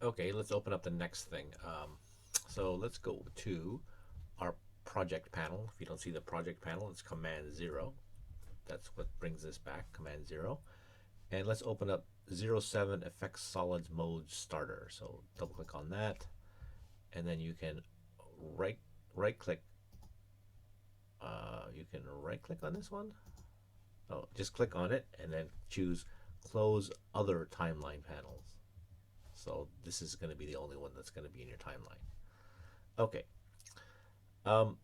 Okay, let's open up the next thing. So let's go to our project panel. If you don't see the project panel, it's Command 0. That's what brings this back, Command 0. And let's open up 07 Effects Solids Mode Starter. So double click on that, and then you can right right click. You can right click on this one. Oh, just click on it and then choose Close Other Timeline Panels. So this is going to be the only one that's going to be in your timeline. Okay. Um,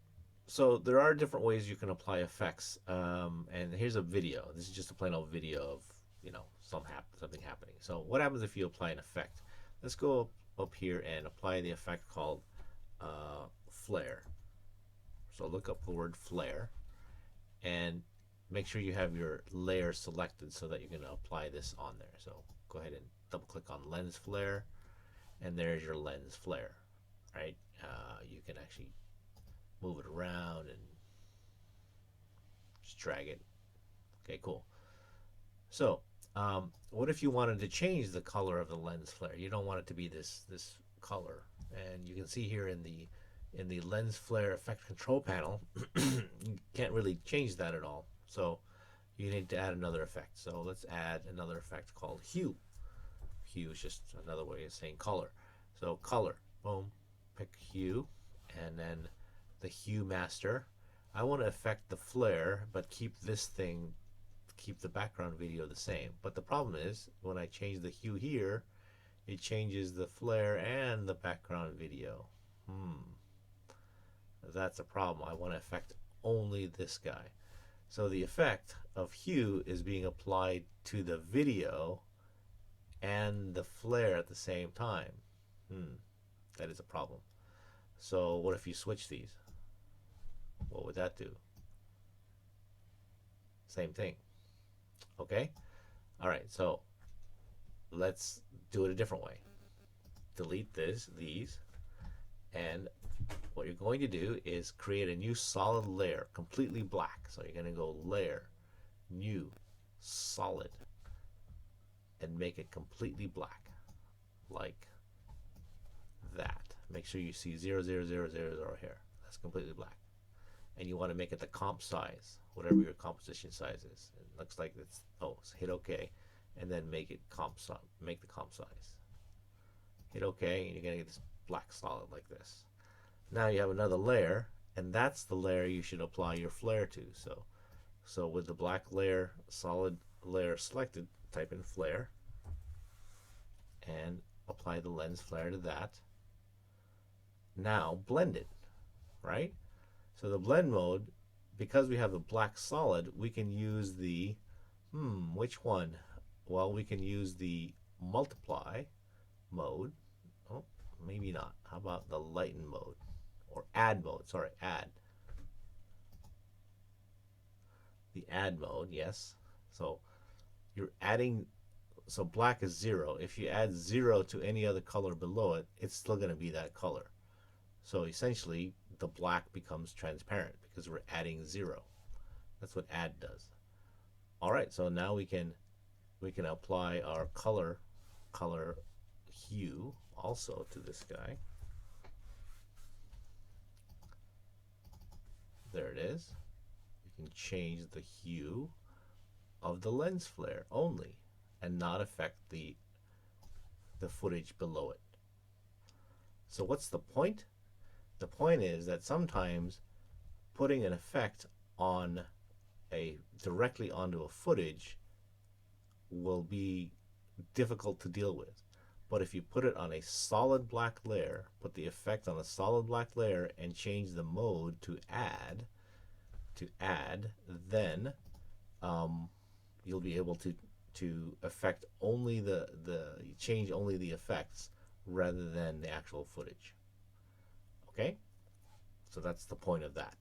so there are different ways you can apply effects. And here's a video. This is just a plain old video of something happening. So what happens if you apply an effect? Let's go up here and apply the effect called flare. So look up the word flare and make sure you have your layer selected so that you're going to apply this on there. So go ahead and double click on lens flare, and there's your lens flare. Right? You can actually move it around and just drag it. Okay, cool. So, what if you wanted to change the color of the lens flare? You don't want it to be this color, and you can see here in the lens flare effect control panel, you can't really change that at all. So you need to add another effect. So let's add another effect called hue. Hue is just another way of saying color. So color, boom, pick hue, and then the hue master. I want to affect the flare, but keep the background video the same. But the problem is, when I change the hue here, it changes the flare and the background video. That's a problem. I want to affect only this guy. So the effect of hue is being applied to the video and the flare at the same time. That is a problem. So what if you switch these? What would that do? Same thing. Okay? All right, so let's do it a different way. Delete these, and what you're going to do is create a new solid layer, completely black. So you're going to go layer, new, solid, and make it completely black, like that. Make sure you see 00000 here. That's completely black. And you want to make it the comp size, whatever your composition size is. It looks like it's, so hit OK, and then make the comp size. Hit OK, and you're going to get this black solid like this. Now you have another layer, and that's the layer you should apply your flare to. So with the black layer, solid layer selected, type in flare, and apply the lens flare to that. Now blend it, right? So the blend mode, because we have the black solid, we can use the, which one? Well, we can use the multiply mode. Oh, maybe not. How about the lighten mode? Or add mode, sorry, add. The add mode, yes. So you're adding, so black is 0. If you add 0 to any other color below it, it's still going to be that color. So essentially, the black becomes transparent because we're adding 0. That's what add does. All right, so now we can apply our color hue also to this guy. There it is. We can change the hue of the lens flare only and not affect the footage below it. So what's the point? The point is that sometimes putting an effect on directly onto a footage will be difficult to deal with. But if you put it on a solid black layer, put the effect on a solid black layer and change the mode to add, then you'll be able to affect only change only the effects rather than the actual footage. Okay? So that's the point of that.